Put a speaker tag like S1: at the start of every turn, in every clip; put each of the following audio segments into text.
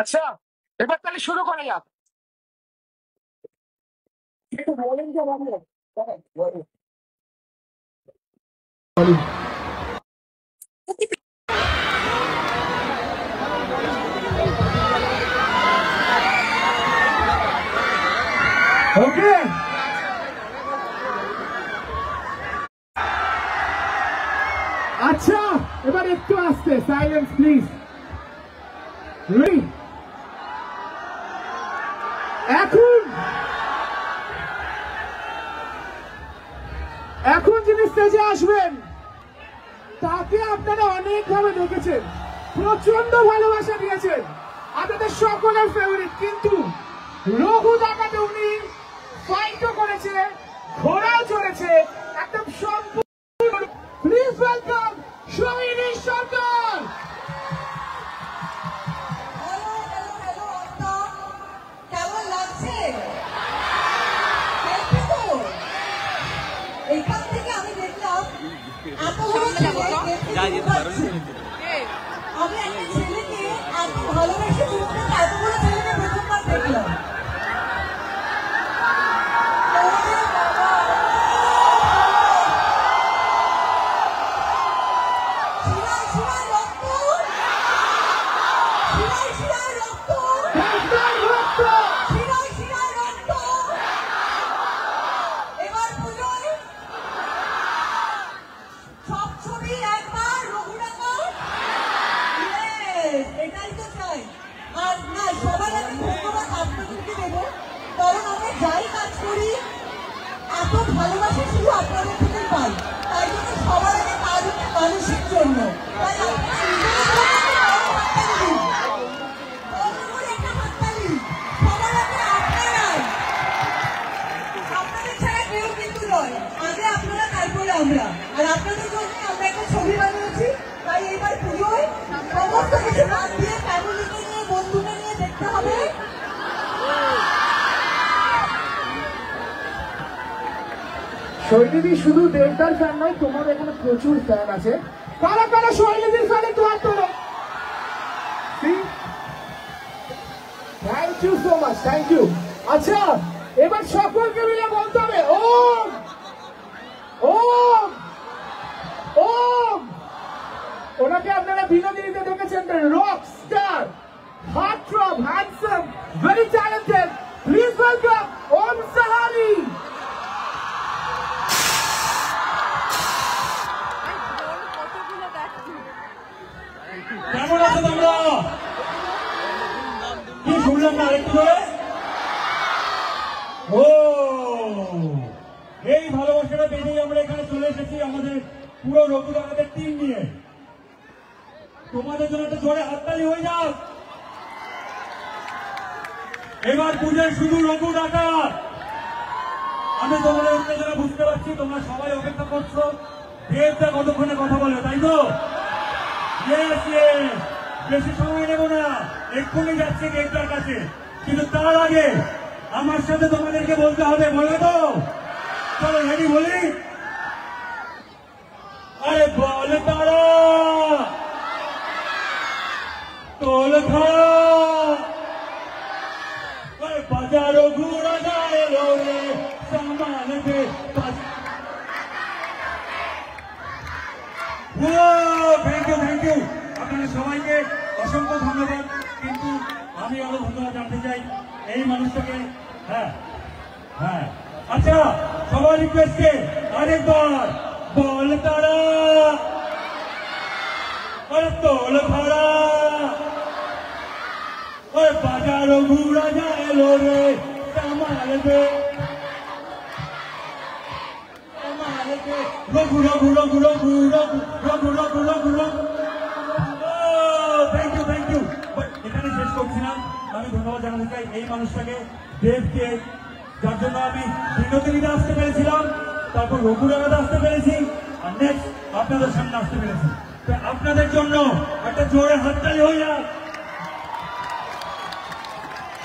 S1: আচ্ছা, এবার তাহলে শুরু করা যাক। একটু বলেন যে বলেন। ওকে, আচ্ছা এবার একটু আস্তে, সাইলেন্স প্লিজ। এখন এখন যিনি স্টেজে আসবেন তাকে আপনারা অনেকভাবে দেখেছেন, প্রচন্ড ভালোবাসা দিয়েছেন, আপনাদের সকলের ফেভারিট। কিন্তু রঘু দাকাতে উনি ফাইটও করেছে, ঘোড়াও চড়েছে, একদম সম্পূর্ণ। প্লিজ ওয়েলকাম সোহিনী সরকার।
S2: কেমন লাগছে? এইখান থেকে আমি দেখলাম এত বড় আমি একটা ছেলেকে এত ভালোবেসে তুলতে, এত বড় ছেলেকে প্রথমবার দেখলাম। ভালোবাসা শুধু আপনাদের থেকে পাই, তাই জন্য সবার আগে কাজ হচ্ছে মানুষের জন্য। তাই আপনাদের ছাড়া কেউ কিন্তু নয়, আগে আপনারা তারপরে আমরা। আর আপনাদের জন্য আমরা একটা ছবি বানিয়েছি, তাই এবার পুজোয় সমস্ত কিছু বাদ দিয়ে ফ্যামিলিকে নিয়ে, বন্ধুকে নিয়ে দেখতে হবে।
S1: শৈলীদি শুধু দেবদার ফ্যান নয়, তোমার এখানে প্রচুর ফ্যান আছে। কারা কারা শৈলীদির ফ্যান একটু হাত তোলো। Thank you so much, thank you. আচ্ছা এবার সকলকে মিলে বলতে হবে ওম ওম ওম। ওনাকে আপনারা বিনোদিনীতে দেখেছেন, rock star, heartthrob, handsome, very talented. Please welcome Om Sahani.
S3: কেমন আছো তোমরা? কি শুনলাম না একটু ধরে? ও, এই ভালোবাসাটা পেতেই আমরা এখানে চলে এসেছি আমাদের পুরো রঘু দাকাতের টিম নিয়ে। তোমাদের জন্য একটা জোরে হাততালি হয়ে যাও। এবার পুজোয় শুধু রঘু ডাকাত। আমি তোমাদের উত্তেজনা বুঝতে পারছি, তোমরা সবাই অপেক্ষা করছো দেবটা কতক্ষণে কথা বলে, তাই তো? বেশি সময় নেব না, এক্ষুনি যাচ্ছে দেবটার কাছে। কিন্তু তার আগে আমার সাথে তোমাদেরকে বলতে হবে, বলে তো? চলো রেডি, বলি। আরে বলে তারা তোল খাড়া, বাজারও ঘুরা যায় রে সামান দে। থ্যাংক ইউ আপনাদের সবাইকে অসংখ্য ধন্যবাদ। কিন্তু আমি আরো ধন্যবাদ জানতে চাই এই মানুষটাকে। হ্যাঁ হ্যাঁ, আচ্ছা, সবার রিকোয়েস্টে আরেকবার বল তারা, তোল ভাড়া, বাজারও ঘুরা যায় রে সামাল দে। রঘু রঘু রঘু রঘু রঘু রঘু রঘু রঘু রঘু। Thank you. এখানে শেষ করছি না, আমি ধন্যবাদ জানাতে চাই এই মানুষটাকে, দেবকে, যার জন্য আমি বিনোদিনীতে আসতে পেরেছিলাম, তারপর রঘু ডাকাতে আসতে পেরেছি, আর নেক্সট আপনাদের সামনে আসতে পেরেছি। আপনাদের জন্য একটা জোরে হাততালি হয়ে যাক।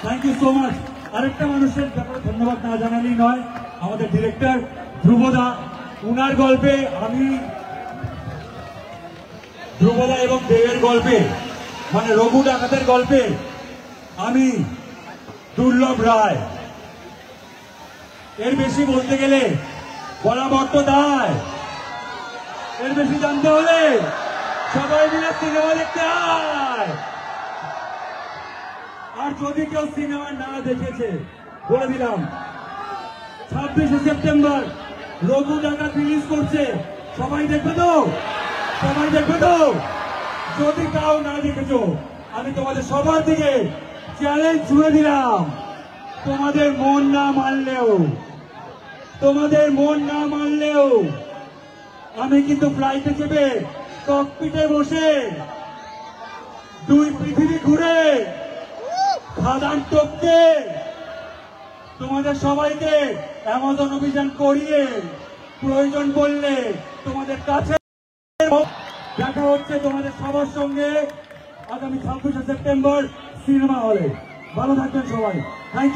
S3: Thank you so much. আরেকটা মানুষের ব্যাপারে ধন্যবাদ না জানালেই নয়, আমাদের ডিরেক্টর ধ্রুবদা। উনার গল্পে আমি, ধ্রুবদা এবং দেবের গল্পে, মানে রঘু ডাকাতের গল্পে আমি দুর্লভ রায়। এর বেশি বলতে গেলে বলা বড্ড দায়। এর বেশি জানতে হলে সবাই মিলে সিনেমা দেখতে হয়। আর যদি কেউ সিনেমা না দেখেছে, বলে দিলাম 26শে সেপ্টেম্বর রঘু ডাকাত রিলিজ করছে। সবাই দেখবে তো? সবাই দেখবে তো? যদি কাউ না দেখেছো, আমি তোমাদের সবার দিকে চ্যালেঞ্জ ছুড়ে দিলাম, তোমাদের মন না মানলেও আমি কিন্তু ফ্লাইটে চেপে ককপিটে বসে 2 পৃথিবী ঘুরে খাদান টপকে তোমাদের সবাইকে অ্যামাজন অভিযান করিয়ে প্রয়োজন বললে তোমাদের কাছে দেখা হচ্ছে তোমাদের সবার সঙ্গে আগামী 26শে সেপ্টেম্বর সিনেমা হলে। ভালো থাকবেন সবাই। Thank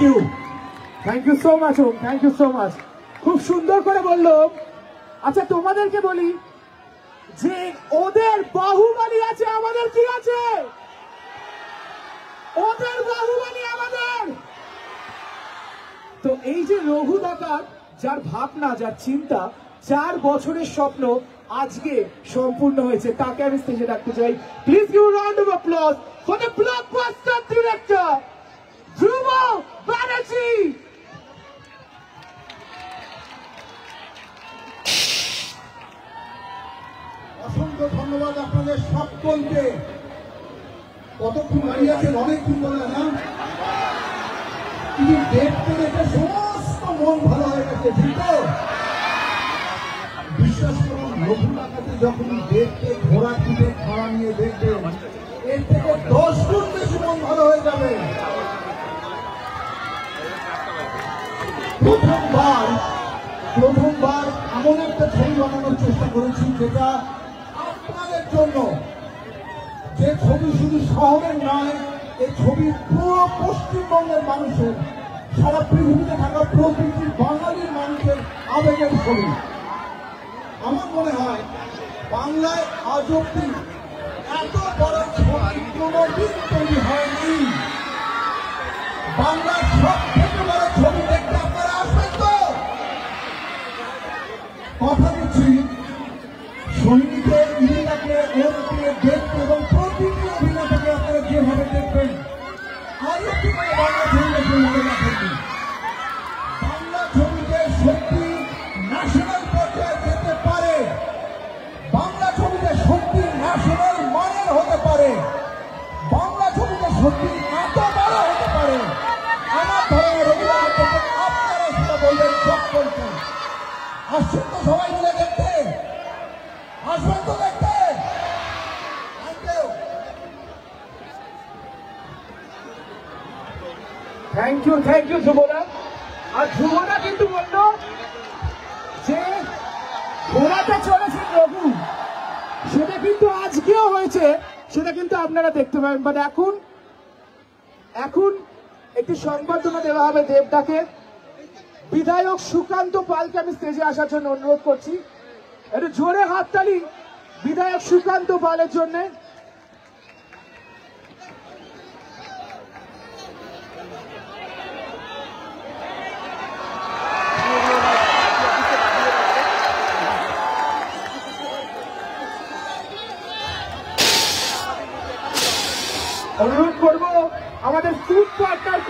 S3: you
S1: so much. Thank you so much. খুব সুন্দর করে বললো। আচ্ছা, তোমাদেরকে বলি যে ওদের বাহুবলী আছে, আমাদের কি আছে? ওদের বাহুবলী আমাদের। তো এই যে রঘু ডাকাত, যার ভাবনা, যার চিন্তা, 4 বছরের স্বপ্ন আজকে সম্পূর্ণ হয়েছে, তাকে আমি স্টেজে রাখতে চাই। Please give a round of applause for the blockbuster director Dhruba Banerjee.
S4: অসংখ্য ধন্যবাদ আপনাদের সকলকে। কতক্ষণ দাঁড়িয়ে আছেন? অনেকক্ষণ বলে না, কিন্তু দেখতে দেখতে সমস্ত মন ভালো হয়ে গেছে, ঠিক তো? বিশ্বাস করুন, রঘু ডাকাতে যখন দেখতে ঘোড়া পিঠে খাওয়া নিয়ে দেখবেন, এর থেকে 10 গুণ বেশি মন ভালো হয়ে যাবে। প্রথমবার এমন একটা ছবি বানানোর চেষ্টা করেছি যেটা আপনাদের জন্য, যে ছবি শুধু শহরের নয়, এই ছবি পুরো পশ্চিমবঙ্গের মানুষের, সারা পৃথিবীতে থাকা প্রকৃতির বাঙালির মানুষের আবেগের ছবি। আমার মনে হয় বাংলায় আজ অব্দি এত বড় ছবি কোনদিন তৈরি হয়নি। বাংলার সব থেকে বড় ছবি দেখতে আপনারা আসবেন তো? কথা দিচ্ছি, সৈনিকের ইন্ডিয়াকে দেখতে এবং প্রতিটি অভিনেতাকে আপনারা যেভাবে দেখবেন, আরো কি করে বাংলা ছবিকে সেইভাবে দেখেন। বাংলা ছবিকে সত্যি ন্যাশনাল পর্যায়ে যেতে পারে, বাংলা ছবিতে সত্যি ন্যাশনাল মানের হতে পারে, বাংলা ছবিতে সত্যি এত বড় হতে পারে। আমার ধরনের রবীন্দ্রনাথ আপনারা সেটা বলবেন সকলকে। আসছেন তো সবাই মিলে দেখতে? আসবেন তো দেখতে? Thank you.
S1: থ্যাংক ইউ যুবরা। আর যুবরা কিন্তু বললো যে ঘোড়াতে চলেছে রঘু, সেটা কিন্তু আজকেও হয়েছে, সেটা কিন্তু আপনারা দেখতে পাবেন। বাট এখন একটি সংবর্ধনা দেওয়া হবে দেবদাকে। বিধায়ক সুকান্ত পালকে আমি স্টেজে আসার জন্য অনুরোধ করছি। একটু জোরে হাততালি বিধায়ক সুকান্ত পালের জন্য। অনুরোধ করবো আমাদের ফুড পার্টনার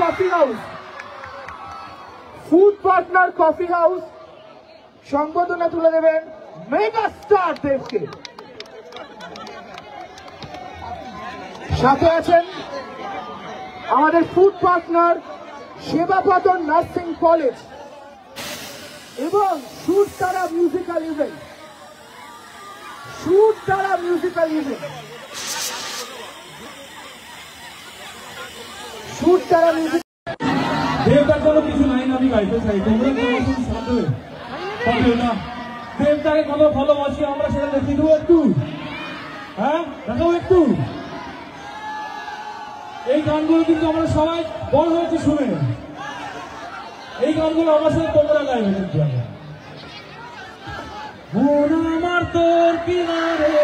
S1: কফি হাউস সংবর্ধনা তুলে দেবেন মেগা স্টার দেবকে। সাথে আছেন আমাদের ফুড পার্টনার সেবাপদন নার্সিং কলেজ এবং সুর তারা মিউজিক্যাল ইভেন্ট।
S3: দেবদার কোনো কিছু লাইন আমি গাইতে চাই, তোমরা শোনাবে পারবে না। দেবদাকে কত ভালোবাসি আমরা সেটা দেখি দেবো একটু, হ্যাঁ দেখাবো একটু। এই গানগুলো কিন্তু আমরা সবাই বড় হয়েছে শুনে, এই গানগুলো আমার সাথে তোমরা গাইবে কিন্তু। মন আমার তোর কিনারে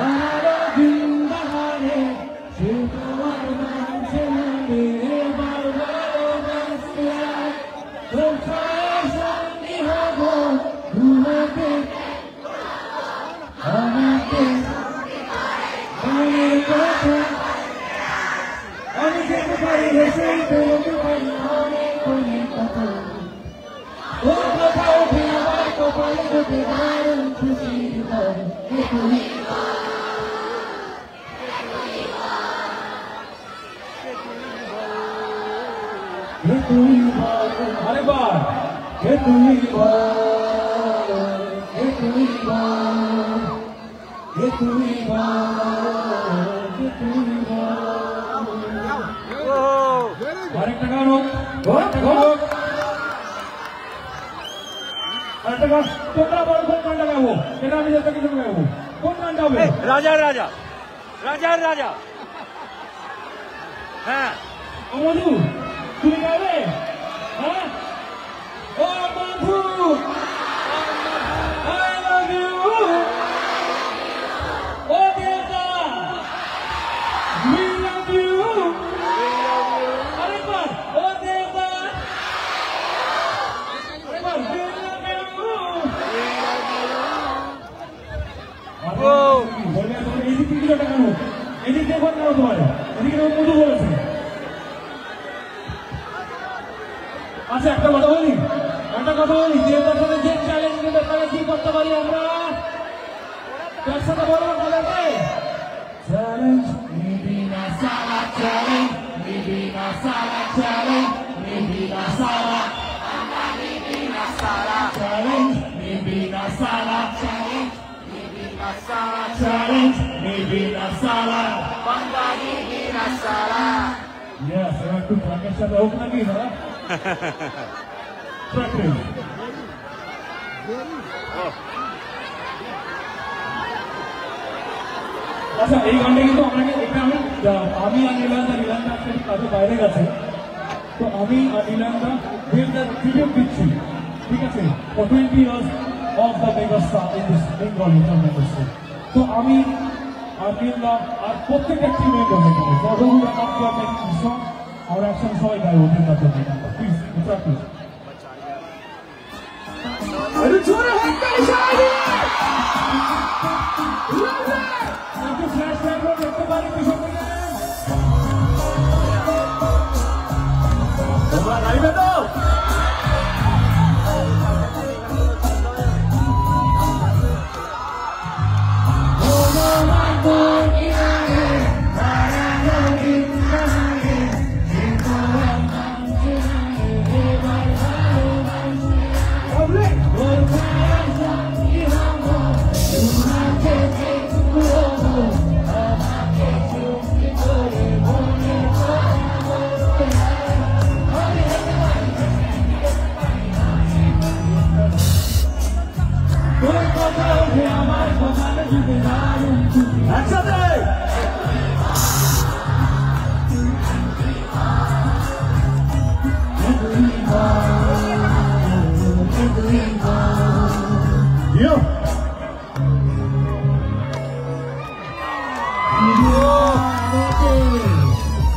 S3: আমার বৃন্দাবনে, সে তোমার নাম শুনলে আমি যেতে পারি সেই বলতে পারি অনেক অনেক কথা। ও কোথাও ফিরবার কপালে যদি দারুণ খুশি আরেকবার হে তুমি আরেকটা গান হোক, আরেকটা গান। তোমরা বড় কোন গানটা গাবো, সেটা আমি যেতে কিছু গাবো। কোন গানটা হবে?
S5: রাজার রাজা। হ্যাঁ
S3: মধু তুমি গাবে? হ্যাঁ ও মধু I love you, ও দেবদা we love you, আরেকবার ও দেবদা আরেকবার we love you। বলবে তোমরা এই দিক থেকে কেন, এদিক দেখো না তোমার, এদিকে মধু বলেছে। আচ্ছা একটা কথা বলি, দেবদার সাথে যে চ্যালেঞ্জ ব্যাপারে কি করতে পারি আমরা, তার সাথে বলো আমাদেরকে চ্যালেঞ্জ নিবিনা সালা, চ্যালেঞ্জ নিবিনা সালা, চ্যালেঞ্জ নিবিনা সালা, নিবিনা সালা, চ্যালেঞ্জ নিবিনা সালা, চ্যালেঞ্জ নিবিনা সালা, চ্যালেঞ্জ নিবিনা সালা, বাংলা নিবিনা সালা। ইয়েস, একটু ঢাকের সাথে হোক নাকি না? আচ্ছা এই গানটা কিন্তু আপনাকে আমি আর নীলান্দা কাজে বাইরে গেছে, তো আমি আর নীলান্দা ট্রিবিউট দিচ্ছি, ঠিক আছে, for 20 years of the megastar in this Bengali film industry। তো আমি আর নীলান্দা আর প্রত্যেকটা টিম মেম্বার এখানে আমরা একসঙ্গে সবাই গাইব নীলান্দার জন্য। Please practice. দেখতে পারি পিছন থেকে তোমরা গাইবে তো? একসাথে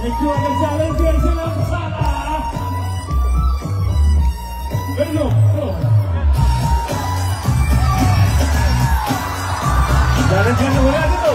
S3: একটু আগে চ্যালেঞ্জ দিয়েছিলাম সালা চ্যালেঞ্জ কিন্তু মনে আছে তো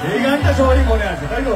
S3: এই গানটা সবারই মনে আছে তাই তো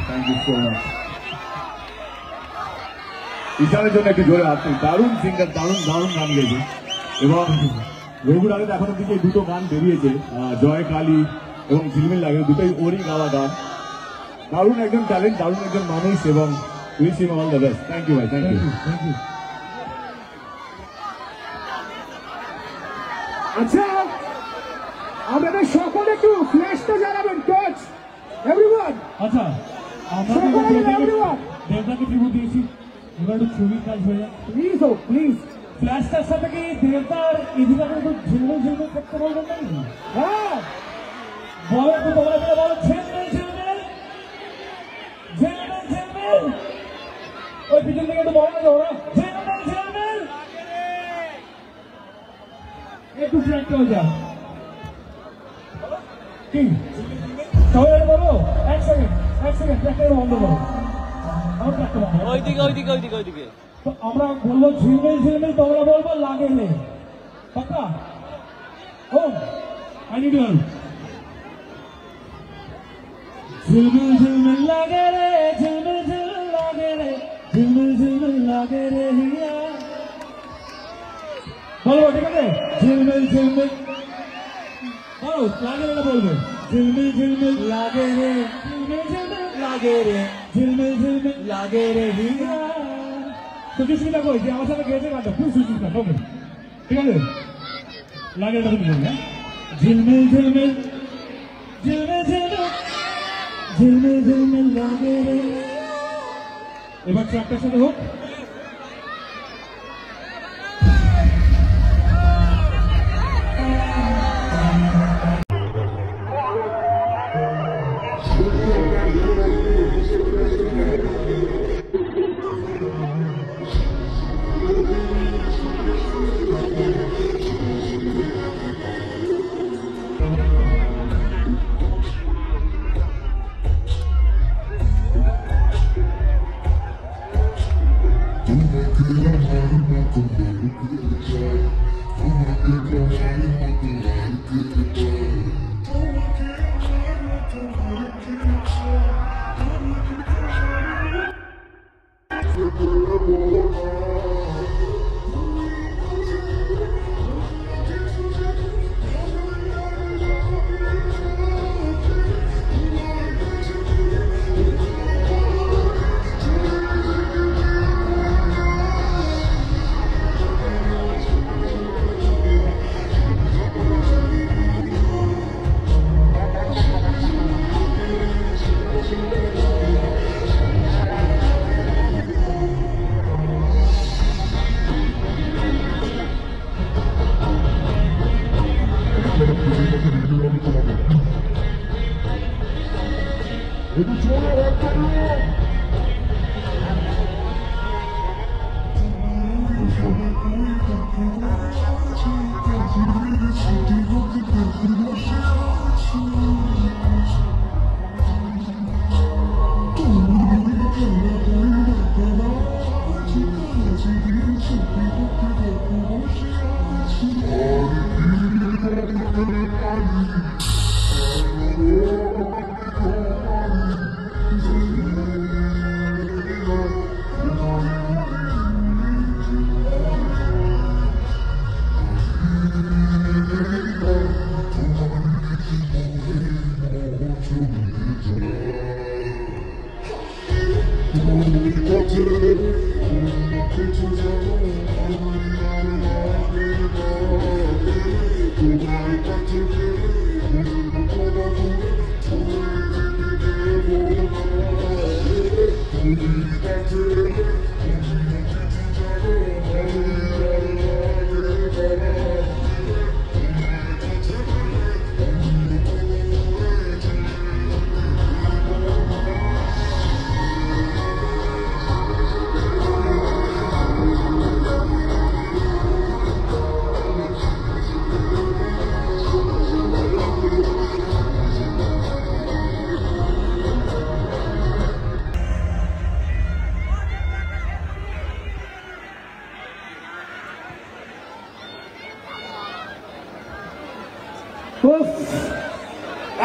S4: Thank you so much. ঈশানের জন্য একটু জোরে আসছে, দারুণ সিঙ্গার, দারুণ দারুণ গান গেয়েছে। এবং রঘুর আগে এখন অব্দি যে দুটো গান বেরিয়েছে, জয় কালী এবং ঝিলমিল লাগে, দুটোই ওরই গাওয়া গান। দারুণ একজন ট্যালেন্ট, দারুণ একজন মানুষ, এবং wish him all the best. Thank you ভাই, থ্যাংক ইউ।
S1: আচ্ছা, আপনাদের সকলে একটু ফ্ল্যাশটা জানাবেন কোচ, এভরিওয়ান।
S3: আচ্ছা, আমরা দেবদাকে ট্রিবিউট দিয়েছি, এবার একটু ছবির কাজ হয়ে যায়।
S1: প্লিজ ও প্লিজ,
S3: ফ্ল্যাশটার সাথে কি দেবদার এদিকে একটু ঝিলমিল ঝিলমিল করতে বলবেন নাকি?
S1: হ্যাঁ
S3: বলো একটু, তোমরা মিলে বলো, ঝিলমিল ঝিলমিল ঝিলমিল ঝিলমিল। ওই পিছন থেকে একটু বলো না, ওরা ঝিলমিল ঝিলমিল। একটু ফ্ল্যাট হয়ে যা কি সবাই বলো। এক সেকেন্ড একটা বন্ধ করো, আমার একটা বন্ধ।
S5: ওইদিকে
S3: তো আমরা বলবো ঝিলমিল ঝিলমিল, তোমরা বলবো লাগে নে, পাক্কা? ও আই নিড ইউ। ঝিলমিল ঝিলমিল লাগে রে, ঝিলমিল ঝিলমিল লাগে রে, ঝিলমিল ঝিলমিল লাগে রে হিয়া। বলবো, ঠিক আছে? ঝিলমিল ঝিলমিল বলো, লাগে রে বলবে। ঝিলমিল ঝিলমিল লাগে রে, ঝিলমিল ঝিলমিল লাগে রে, ঝিলমিল ঝিলমিল লাগে রে হিয়া। তো সুস্মিতা কই, যে আমার সাথে গেছে গানটা, খুব সুস্মিতা, ওকে ঠিক আছে? লাগে রে তুমি বলবে, ঝিলমিল ঝিলমিল ঝিলমিল ঝিলমিল ঝিলমিল ঝিলমিল লাগে রে। এবার ট্র্যাকটার সাথে হোক।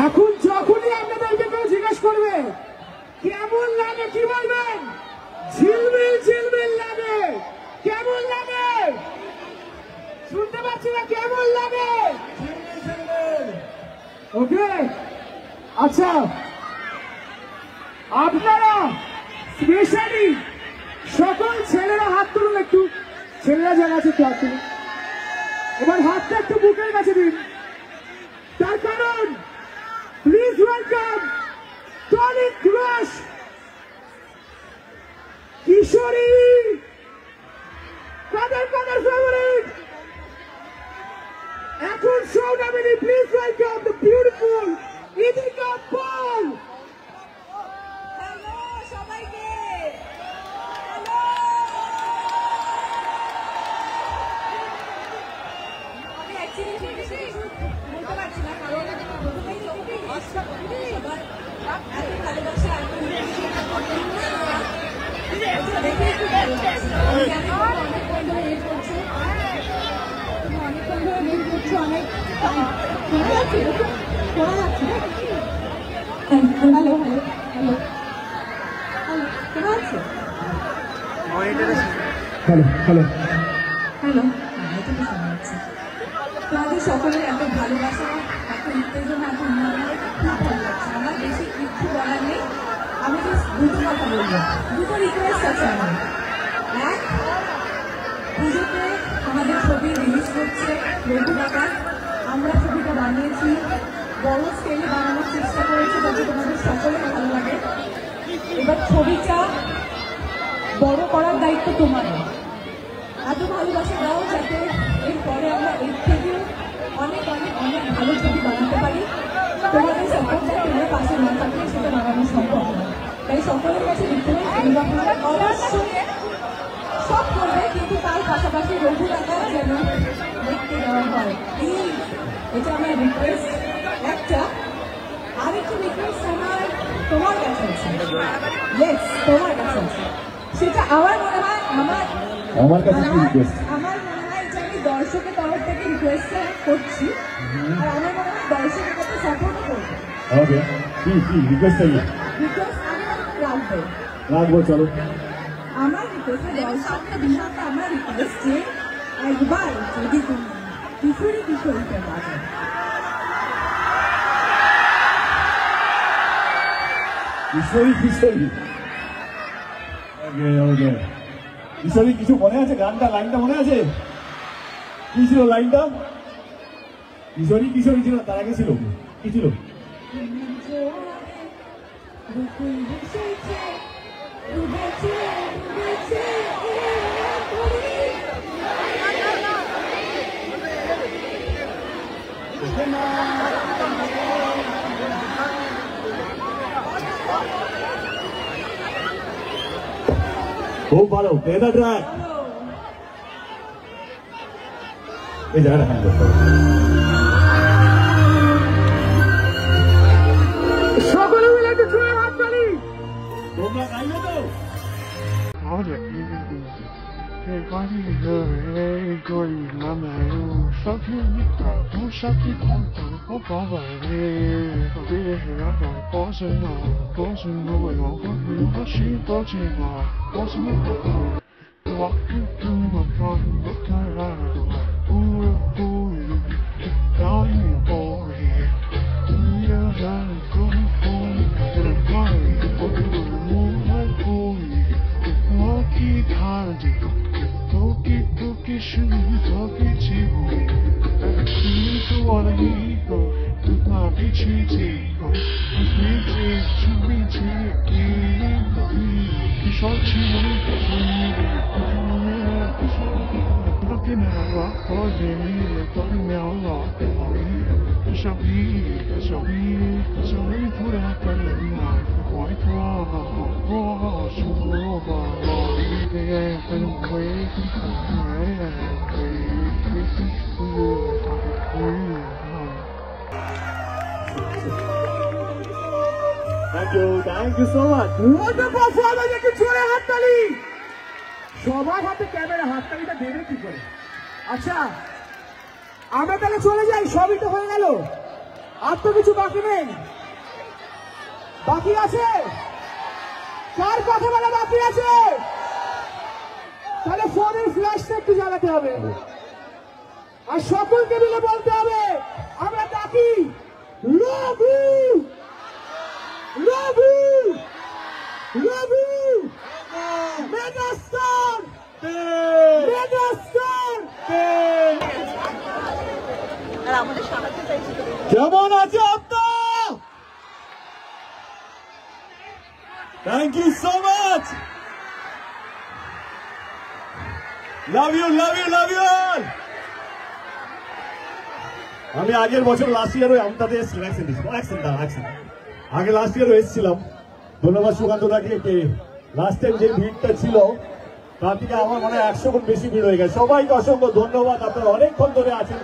S1: এখন যখনই আপনাদেরকে কেউ জিজ্ঞেস করবে কেমন লাগে, কি বলবেন? ঝিলমিল ঝিলমিল লাগে। কেমন লাগে? শুনতে পাচ্ছি না। কেমন লাগে? ওকে, আচ্ছা, আপনারা স্পেশালি সকল ছেলেরা হাত তুলুন একটু। ছেলেরা যারা আছে একটু হাত তুলুন। এবার হাতটা একটু বুকের কাছে দিন। তার কারণ প্লিজ ওয়েলকাম টনি ক্রাশ কিশোরী কাদের ফেভারিট এখন Sounamini. Please welcome the beautiful Idhika Paul.
S2: Hello সবাইকে, হ্যালো। আমি অ্যাকচুয়ালি বলতে পারছি না, কারণ প্রথমেই সবার এত ভালোবাসা দেখে একটু ভালো লাগছে। অনেকক্ষণ ধরে ওয়েট করছো, অনেকক্ষণ ধরে ওয়েট করছো, অনেক শোনা যাচ্ছে, শোনা যাচ্ছে। হ্যালো হ্যালো হ্যালো হ্যালো, শোনা যাচ্ছে?
S1: হ্যালো হ্যালো
S2: হ্যালো, এটা তো শোনা যাচ্ছে। তোমাদের সকলের এত ভালোবাসা, এত উত্তেজনা, এত উন্মাদনা খুব ভালো লাগছে। আমার বেশি কিছু বলার নেই, আমি জাস্ট দুটো কথা বলবো। দুটো রিকোয়েস্ট আছে আমার। এক, পুজোতে আমাদের ছবি রিলিজ করছে রঘু কাকা। আমরা ছবিটা বানিয়েছি, বড় স্কেলে বানানোর চেষ্টা করেছি যাতে তোমাদের সকলের ভালো লাগে। এবার ছবিটা বড় করার দায়িত্ব তোমাদের। এত ভালোবাসা দাও যাতে এরপরে আমরা এর থেকে অনেক অনেক অনেক ভালো ছবি বানাতে পারি। তোমাদের সাপোর্টটা তোমরা পাশে না থাকলে সেটা বানানো সম্ভব না। তাই সকলের কাছে রিকোয়েস্ট, আপনারা অবশ্যই সব করবে, কিন্তু তার পাশাপাশি রঘু কাকা যেন দেখতে দেওয়া হয়। প্লিজ, এটা আমার রিকোয়েস্ট। একটা আরেকটা রিকোয়েস্ট আমার তোমার কাছে আছে। ইয়েস, তোমার কাছে আছে। সেটা আমার মনে হয়
S1: আমার কাছে কি রিকোয়েস্ট?
S2: আমার মনে হয় যে আমি দর্শকের তরফ থেকে রিকোয়েস্টটা করছি, আর আমার মনে হয় দর্শকের কাছে সাপোর্ট করবে।
S1: ওকে, কি রিকোয়েস্ট চাই?
S2: রিকোয়েস্ট আমি রাখবো,
S1: রাখবো, চলো।
S2: আমার রিকোয়েস্ট দর্শকের বিষয়টা আমার রিকোয়েস্ট যে একবার যদি তুমি কিশোরীকে বাজাও।
S1: কিশোরী ওকে ওকে। কিশোরী কিছু মনে আছে? গানটা লাইনটা মনে আছে? কি ছিল লাইনটা? কিশোরী ছিল, তার আগে ছিল কি ছিল?
S3: খুব ভালো প্লে দ্য ট্র্যাক। এই জায়গাটা হ্যান্ড করতে হবে।
S1: সকলে মিলে একটু জোরে হাততালি।
S3: তোমরা গাইবে তো?
S1: Thank you so much. What a performance! একটু জোরে হাততালি। সবার হাতে ক্যামেরা, হাততালিটা দেবে কি করে? আচ্ছা আমরা তাহলে চলে যাই, সবই তো হয়ে গেল, আর তো কিছু বাকি নেই। বাকি আছে? কার কথা বলা বাকি আছে? তাহলে ফোনের ফ্ল্যাশটা একটু জ্বালাতে হবে আর সকলকে মিলে বলতে হবে আমরা ডাকি love you, love you, love you, megastar, megastar.
S3: কেমন আছে আপনার? Thank you so much. Love you, love you, love you all. আমি আগের বছর লাস্ট ইয়ার ওই আমতাতে আগে লাস্ট ইয়ারও এসেছিলাম। ধন্যবাদ সুকান্ত দাকে, লাস্ট টাইম যে ভিড়টা ছিল তার থেকে আমার মনে হয় 100 গুণ বেশি ভিড় হয়ে গেছে। সবাইকে অসংখ্য ধন্যবাদ, আপনারা অনেকক্ষণ ধরে আছেন,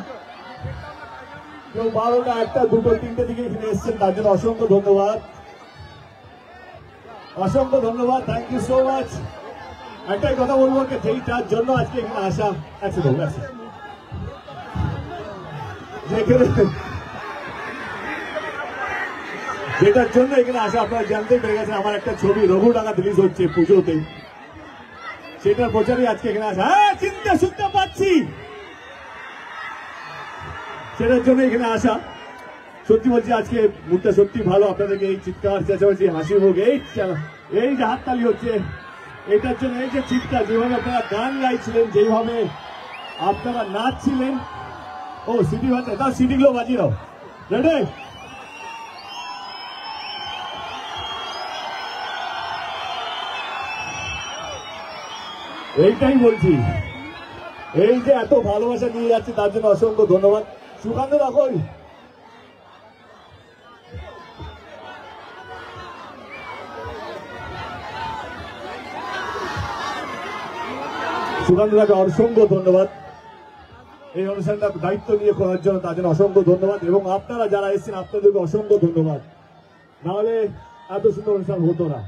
S3: কেউ 12টা, 1টা, 2টো, 3টে দিকে এখানে এসেছেন, তার জন্য অসংখ্য ধন্যবাদ, অসংখ্য ধন্যবাদ। Thank you so much. একটাই কথা বলবো, যেইটার জন্য আজকে এখানে আসা, যেটার জন্য এখানে আসা আপনারা জানতেই পেরে গেছেন, আমার একটা ছবি রঘুডাঙ্গা রিলিজ হচ্ছে পুজোতে, সেটার প্রচারই আজকে এখানে আসা। হ্যাঁ, চিন্তা শুনতে পাচ্ছি, সেটার জন্য এখানে আসা। সত্যি বলছি আজকে মুডটা সত্যি ভালো, আপনাদেরকে এই চিৎকার চেঁচামেচি হাসি মুখ এই যে হাততালি হচ্ছে এটার জন্য, এই যে চিৎকার, যেভাবে আপনারা গান গাইছিলেন, যেভাবে আপনারা নাচছিলেন। ও সিটি বাজছে, তাও সিটিগুলো বাজিয়ে দাও। রেডি? এইটাই বলছি, এই যে এত ভালোবাসা নিয়ে যাচ্ছে তার জন্য অসংখ্য ধন্যবাদ। সুকান্ত দেখো, সুকান্ত দাকে অসংখ্য ধন্যবাদ এই অনুষ্ঠানটা দায়িত্ব নিয়ে করার জন্য, তার জন্য অসংখ্য ধন্যবাদ। এবং আপনারা যারা এসেছেন আপনাদেরকে অসংখ্য ধন্যবাদ, নাহলে এত সুন্দর অনুষ্ঠান হতো না।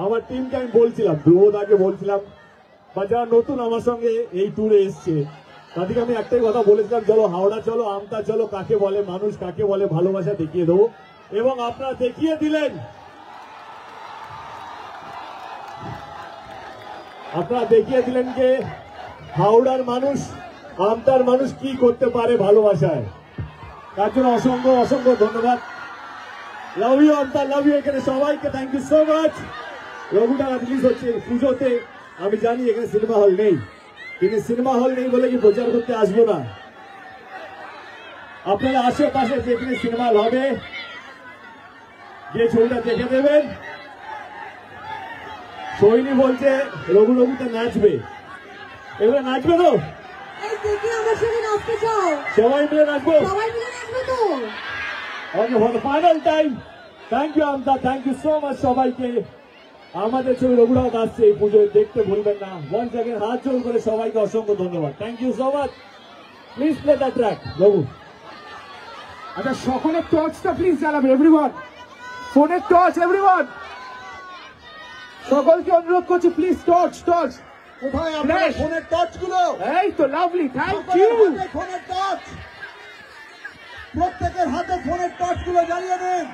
S3: আমার টিমকে আমি বলছিলাম, ধ্রুবদাকে বলছিলাম, বা যারা নতুন আমার সঙ্গে এই ট্যুরে এসছে তাদেরকে আমি একটাই কথা বলেছিলাম, চলো হাওড়া চলো, আমতা চলো, কাকে বলে মানুষ, কাকে বলে ভালোবাসা দেখিয়ে দেবো। এবং আপনারা দেখিয়ে দিলেন, আপনারা দেখিয়ে দিলেন যে হাওড়ার মানুষ, আমতার মানুষ কি করতে পারে ভালোবাসায়। তার জন্য অসংখ্য অসংখ্য ধন্যবাদ। Love you Amta, love you. এখানে সবাইকে thank you so much. Raghudanga release হচ্ছে পুজোতে, আমি জানি এখানে সিনেমা হল নেই, কিন্তু সিনেমা হল নেই বলে কি প্রচার করতে আসবো না? আপনারা আশেপাশে যেখানে সিনেমা হল হবে যে ছবিটা দেখে দেবেন। সৈনী বলছে রঘু রঘুতে নাচবে, এগুলো নাচবে তো? সবাই মিলে নাচবো, final time. Thank you Amta, thank you so much সবাইকে। আমাদের ছবি রঘুনাথ আসছে এই পুজোয়, দেখতে ভুলবেন না। ওয়ান সেকেন্ড হাত জোর করে সবাইকে অসংখ্য ধন্যবাদ। Thank you so much. Please play the track Raghu.
S1: আচ্ছা সকলের টর্চটা প্লিজ জ্বালাবে এভরিওয়ান, ফোনের টর্চ এভরিওয়ান, সকলকে অনুরোধ করছি প্লিজ টর্চ টর্চ।
S4: কোথায় আপনার
S1: Flash.
S4: ফোনের টর্চ গুলো?
S1: এই তো লাভলি, থ্যাংক ইউ।
S4: ফোনের টর্চ, প্রত্যেকের হাতে ফোনের টর্চ গুলো জ্বালিয়ে দিন।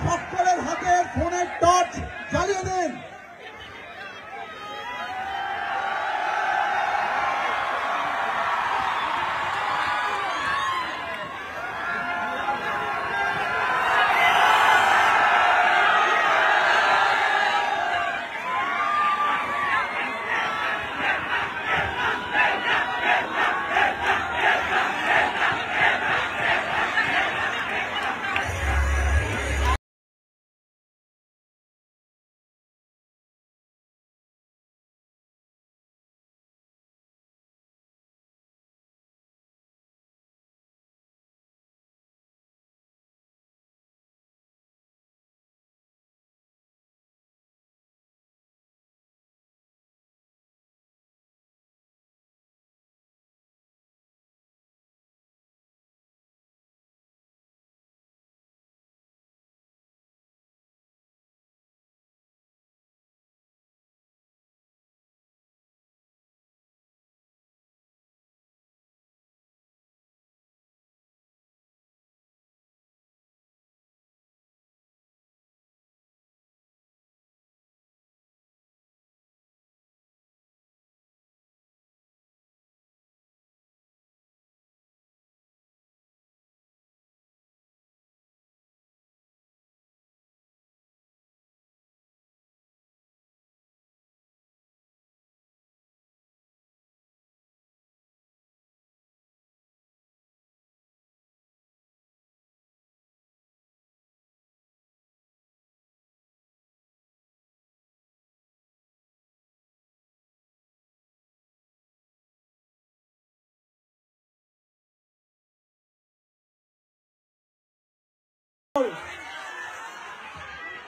S4: সকলের হাতে ফোনের টর্চ জ্বালিয়ে দিন।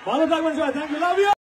S3: ভালো থাকবেন সবাই। Thank you, love you.